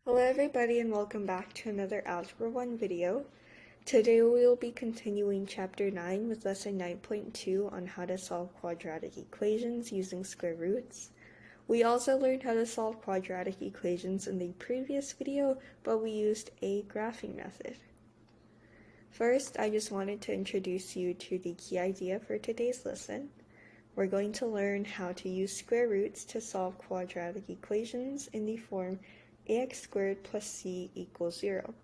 Hello everybody and welcome back to another Algebra 1 video. Today we will be continuing Chapter 9 with Lesson 9.2 on how to solve quadratic equations using square roots. We also learned how to solve quadratic equations in the previous video, but we used a graphing method. First, I just wanted to introduce you to the key idea for today's lesson. We're going to learn how to use square roots to solve quadratic equations in the form ax squared plus c equals 0.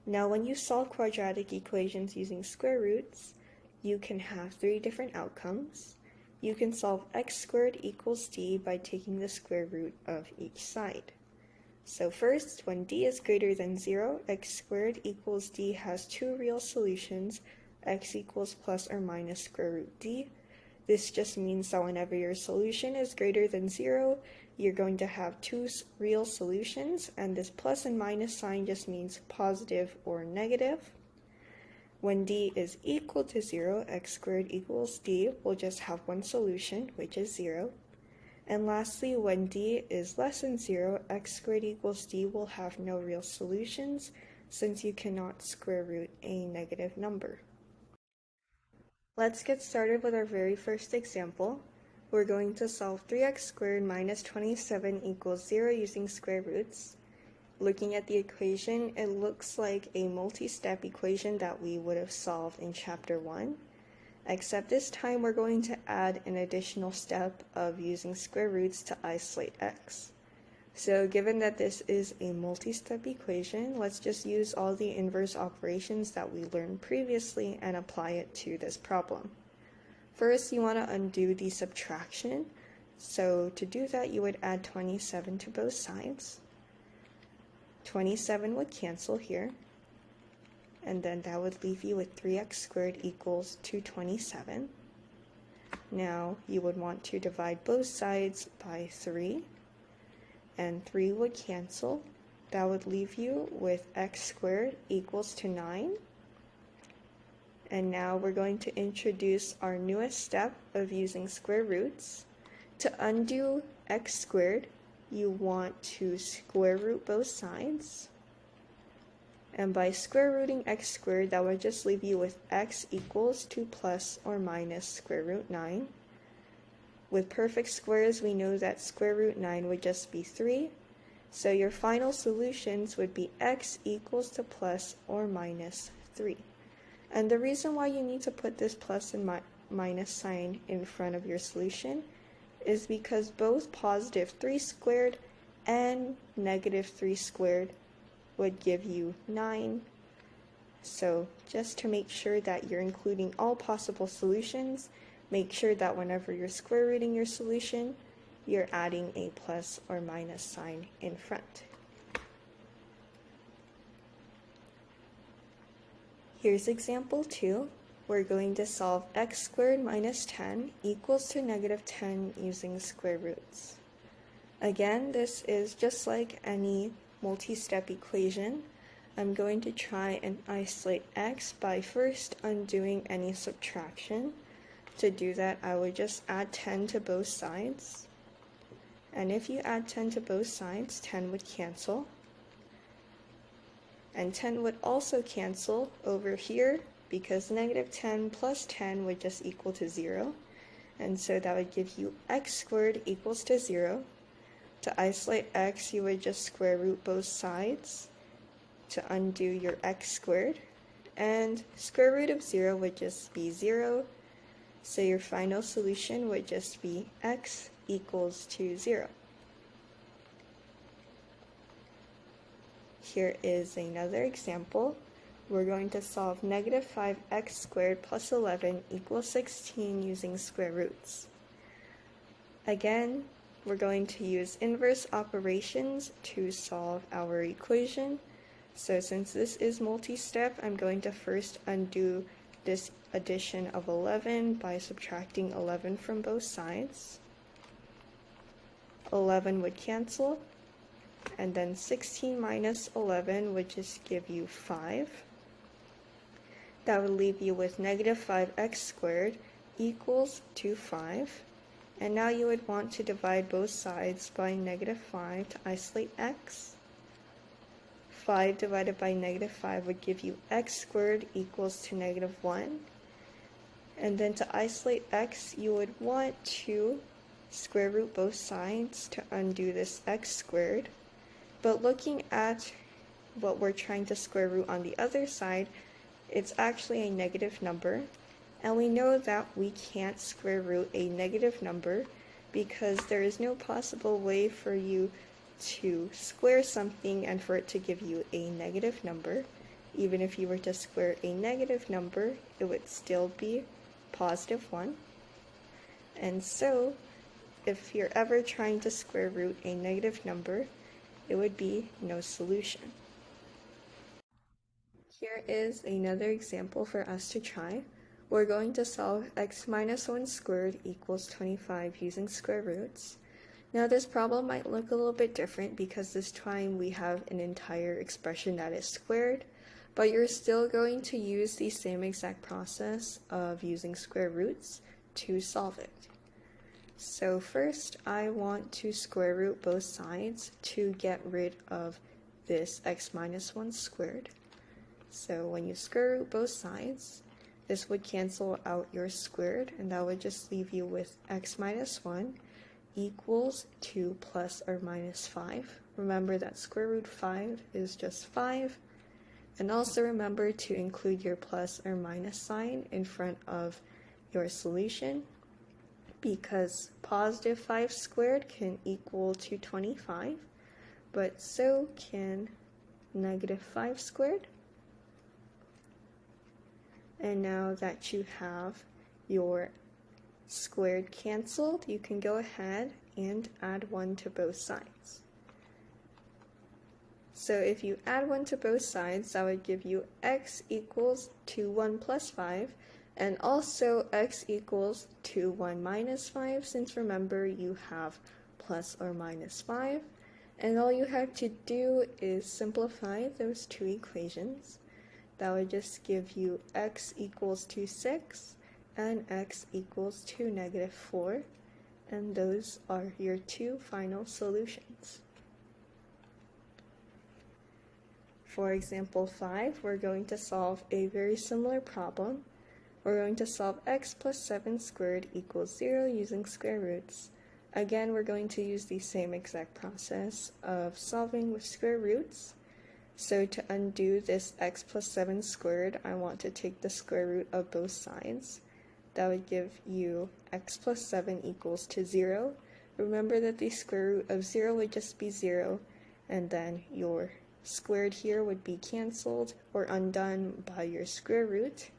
Now when you solve quadratic equations using square roots, you can have three different outcomes. You can solve x squared equals d by taking the square root of each side. So first, when d is greater than 0, x squared equals d has two real solutions, x equals plus or minus square root d. This just means that whenever your solution is greater than 0, you're going to have two real solutions, and this plus and minus sign just means positive or negative. When d is equal to 0, x squared equals d will just have one solution, which is 0. And lastly, when d is less than 0, x squared equals d will have no real solutions, since you cannot square root a negative number. Let's get started with our very first example. We're going to solve 3x squared minus 27 equals 0 using square roots. Looking at the equation, it looks like a multi-step equation that we would have solved in Chapter 1, except this time we're going to add an additional step of using square roots to isolate x. So given that this is a multi-step equation, let's just use all the inverse operations that we learned previously and apply it to this problem. First, you want to undo the subtraction. So to do that, you would add 27 to both sides. 27 would cancel here. And then that would leave you with 3x squared equals 227. Now you would want to divide both sides by 3. And 3 would cancel. That would leave you with x squared equals to 9. And now we're going to introduce our newest step of using square roots. To undo x squared, you want to square root both sides. And by square rooting x squared, that would just leave you with x equals to plus or minus square root 9. With perfect squares, we know that square root 9 would just be 3. So your final solutions would be x equals to plus or minus 3. And the reason why you need to put this plus and minus sign in front of your solution is because both positive 3 squared and negative 3 squared would give you 9. So just to make sure that you're including all possible solutions, make sure that whenever you're square rooting your solution, you're adding a plus or minus sign in front. Here's example 2. We're going to solve x squared minus 10 equals to negative 10 using square roots. Again, this is just like any multi-step equation. I'm going to try and isolate x by first undoing any subtraction. To do that, I would just add 10 to both sides. And if you add 10 to both sides, 10 would cancel. And 10 would also cancel over here because negative 10 plus 10 would just equal to 0. And so that would give you x squared equals to 0. To isolate x, you would just square root both sides to undo your x squared. And square root of 0 would just be 0. So your final solution would just be x equals to 0. Here is another example. We're going to solve negative 5x squared plus 11 equals 16 using square roots. Again, we're going to use inverse operations to solve our equation. So since this is multi-step, I'm going to first undo this addition of 11 by subtracting 11 from both sides. 11 would cancel, and then 16 minus 11 would just give you 5. That would leave you with negative 5x squared equals to 5. And now you would want to divide both sides by -5 to isolate x. 5 divided by -5 would give you x squared equals to -1. And then to isolate x, you would want to square root both sides to undo this x squared. But looking at what we're trying to square root on the other side, it's actually a negative number. And we know that we can't square root a negative number because there is no possible way for you to square something and for it to give you a negative number. Even if you were to square a negative number, it would still be +1. And so, if you're ever trying to square root a negative number, it would be no solution. Here is another example for us to try. We're going to solve x minus 1 squared equals 25 using square roots. Now this problem might look a little bit different because this time we have an entire expression that is squared, but you're still going to use the same exact process of using square roots to solve it. So first I want to square root both sides to get rid of this x minus 1 squared. So when you square root both sides, this would cancel out your squared, and that would just leave you with x minus 1 equals 2 plus or minus 5. Remember that square root 5 is just 5. And also remember to include your plus or minus sign in front of your solution, because positive 5 squared can equal to 25, but so can negative 5 squared. And now that you have your squared canceled, you can go ahead and add 1 to both sides. So if you add 1 to both sides, that would give you x equals to 1 plus 5, and also x equals to 1 minus 5, since remember you have plus or minus 5. And all you have to do is simplify those two equations. That would just give you x equals to 6 and x equals to -4, and those are your two final solutions. For example 5, we're going to solve a very similar problem. We're going to solve x plus 7 squared equals 0 using square roots. Again, we're going to use the same exact process of solving with square roots. So to undo this x plus 7 squared, I want to take the square root of both sides. That would give you x plus 7 equals to 0. Remember that the square root of 0 would just be 0, and then your squared here would be canceled or undone by your square root.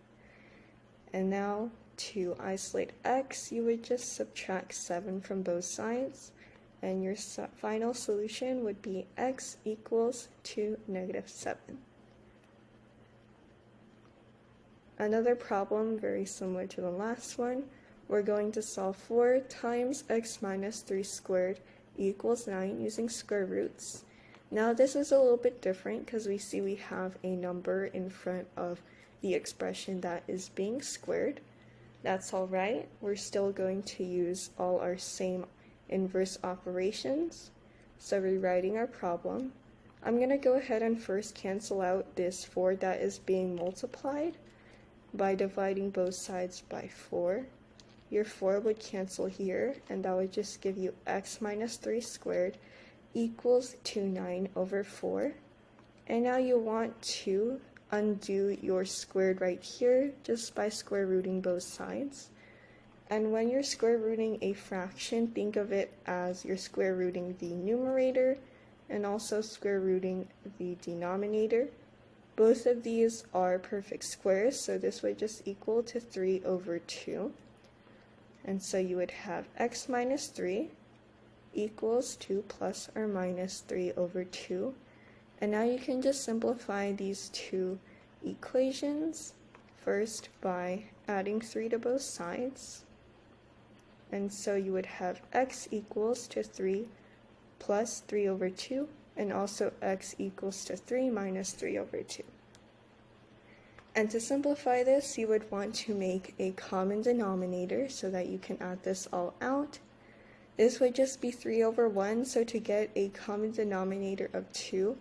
And now to isolate x, you would just subtract 7 from both sides, and your final solution would be x equals to -7. Another problem very similar to the last one, we're going to solve 4 times x minus 3 squared equals 9 using square roots. Now this is a little bit different because we see we have a number in front of the expression that is being squared. That's alright, we're still going to use all our same inverse operations. So rewriting our problem, I'm going to go ahead and first cancel out this 4 that is being multiplied by dividing both sides by 4. Your 4 would cancel here, and that would just give you x minus 3 squared equals to 9 over 4. And now you want to undo your squared right here just by square rooting both sides. And when you're square rooting a fraction, think of it as you're square rooting the numerator and also square rooting the denominator. Both of these are perfect squares, so this would just equal to 3 over 2. And so you would have x minus 3 equals 2 plus or minus 3 over 2. And now you can just simplify these two equations, first by adding 3 to both sides. And so you would have x equals to 3 plus 3 over 2, and also x equals to 3 minus 3 over 2. And to simplify this, you would want to make a common denominator so that you can add this all out. This would just be 3 over 1, so to get a common denominator of 2,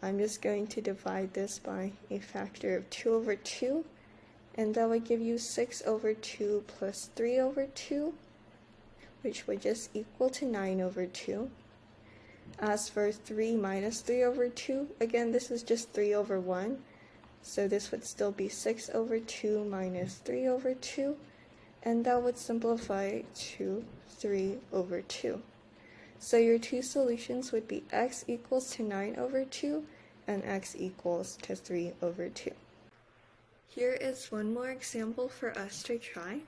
I'm just going to divide this by a factor of 2 over 2, and that would give you 6 over 2 plus 3 over 2, which would just equal to 9 over 2. As for 3 minus 3 over 2, again, this is just 3 over 1, so this would still be 6 over 2 minus 3 over 2, and that would simplify to 3 over 2. So your two solutions would be x equals to 9 over 2 and x equals to 3 over 2. Here is one more example for us to try.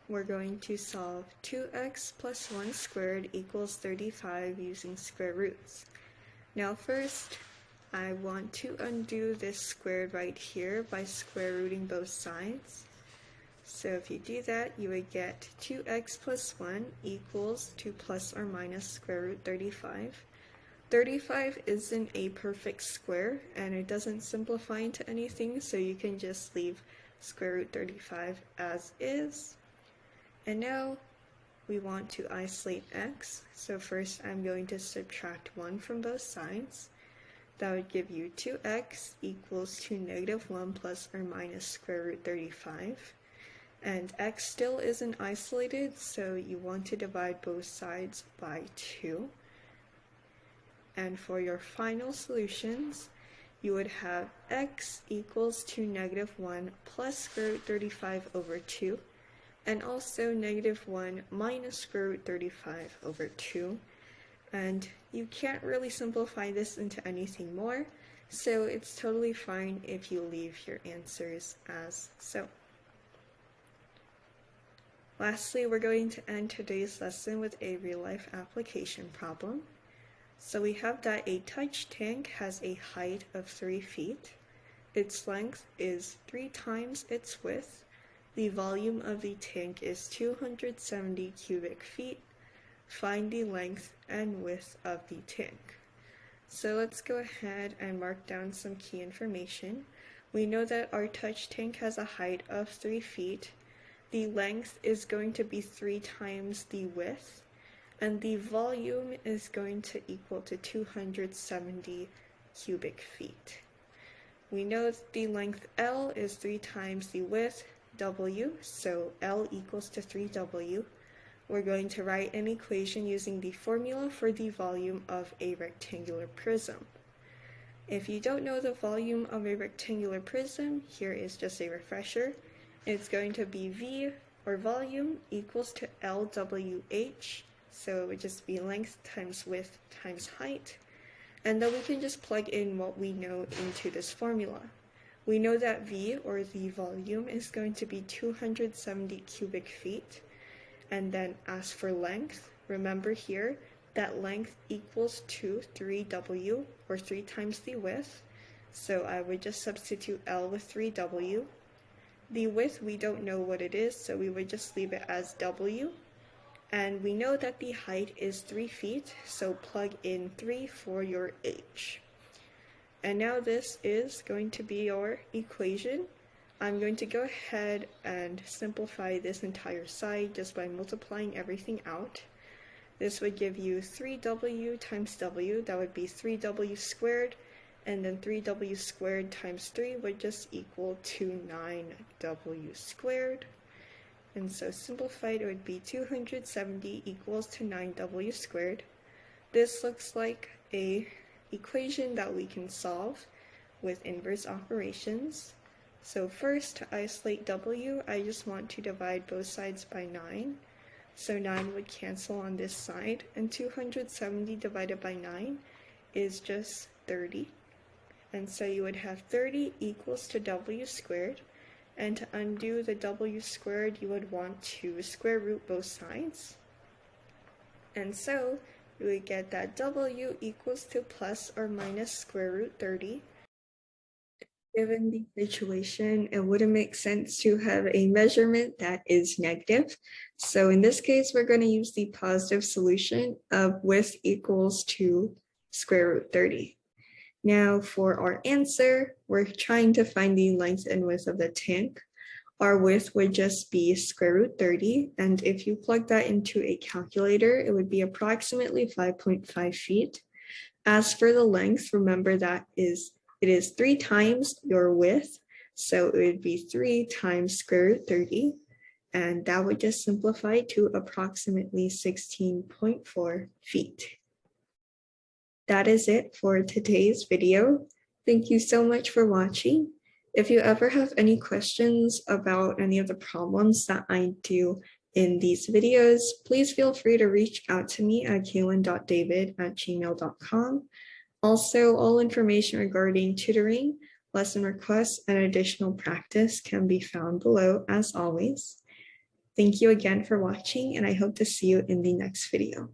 We're going to solve 2x plus 1 squared equals 35 using square roots. Now first, I want to undo this squared right here by square rooting both sides. So if you do that, you would get 2x plus 1 equals to plus or minus square root 35. 35 isn't a perfect square, and it doesn't simplify into anything, so you can just leave square root 35 as is. And now we want to isolate x, so first I'm going to subtract 1 from both sides. That would give you 2x equals to negative 1 plus or minus square root 35. And x still isn't isolated, so you want to divide both sides by 2. And for your final solutions, you would have x equals to negative 1 plus square root 35 over 2, and also negative 1 minus square root 35 over 2. And you can't really simplify this into anything more, so it's totally fine if you leave your answers as so. Lastly, we're going to end today's lesson with a real-life application problem. So we have that a touch tank has a height of 3 feet. Its length is 3 times its width. The volume of the tank is 270 cubic feet. Find the length and width of the tank. So let's go ahead and mark down some key information. We know that our touch tank has a height of 3 feet. The length is going to be 3 times the width, and the volume is going to equal to 270 cubic feet. We know that the length L is 3 times the width W, so L equals to 3W. We're going to write an equation using the formula for the volume of a rectangular prism. If you don't know the volume of a rectangular prism, here is just a refresher. It's going to be V, or volume, equals to LWH, so it would just be length times width times height. And then we can just plug in what we know into this formula. We know that V, or the volume, is going to be 270 cubic feet. And then as for length, remember here that length equals to 3W, or 3 times the width. So I would just substitute L with 3W. The width, we don't know what it is, so we would just leave it as W. And we know that the height is 3 feet, so plug in 3 for your H. And now this is going to be your equation. I'm going to go ahead and simplify this entire side just by multiplying everything out. This would give you 3W times W, that would be 3W squared, and then 3W squared times 3 would just equal to 9W squared. And so simplified, it would be 270 equals to 9W squared. This looks like a equation that we can solve with inverse operations. So first, to isolate W, I just want to divide both sides by 9. So 9 would cancel on this side, and 270 divided by 9 is just 30. And so you would have 30 equals to W squared. And to undo the W squared, you would want to square root both sides. And so you would get that W equals to plus or minus square root 30. Given the situation, it wouldn't make sense to have a measurement that is negative. So in this case, we're going to use the positive solution of width equals to square root 30. Now for our answer, we're trying to find the length and width of the tank. our width would just be square root 30. And if you plug that into a calculator, it would be approximately 5.5 feet. As for the length, remember that it is 3 times your width. So it would be 3 times square root 30. And that would just simplify to approximately 16.4 feet. That is it for today's video. Thank you so much for watching. If you ever have any questions about any of the problems that I do in these videos, please feel free to reach out to me at kaylin.david@gmail.com. Also, all information regarding tutoring, lesson requests, and additional practice can be found below as always. Thank you again for watching, and I hope to see you in the next video.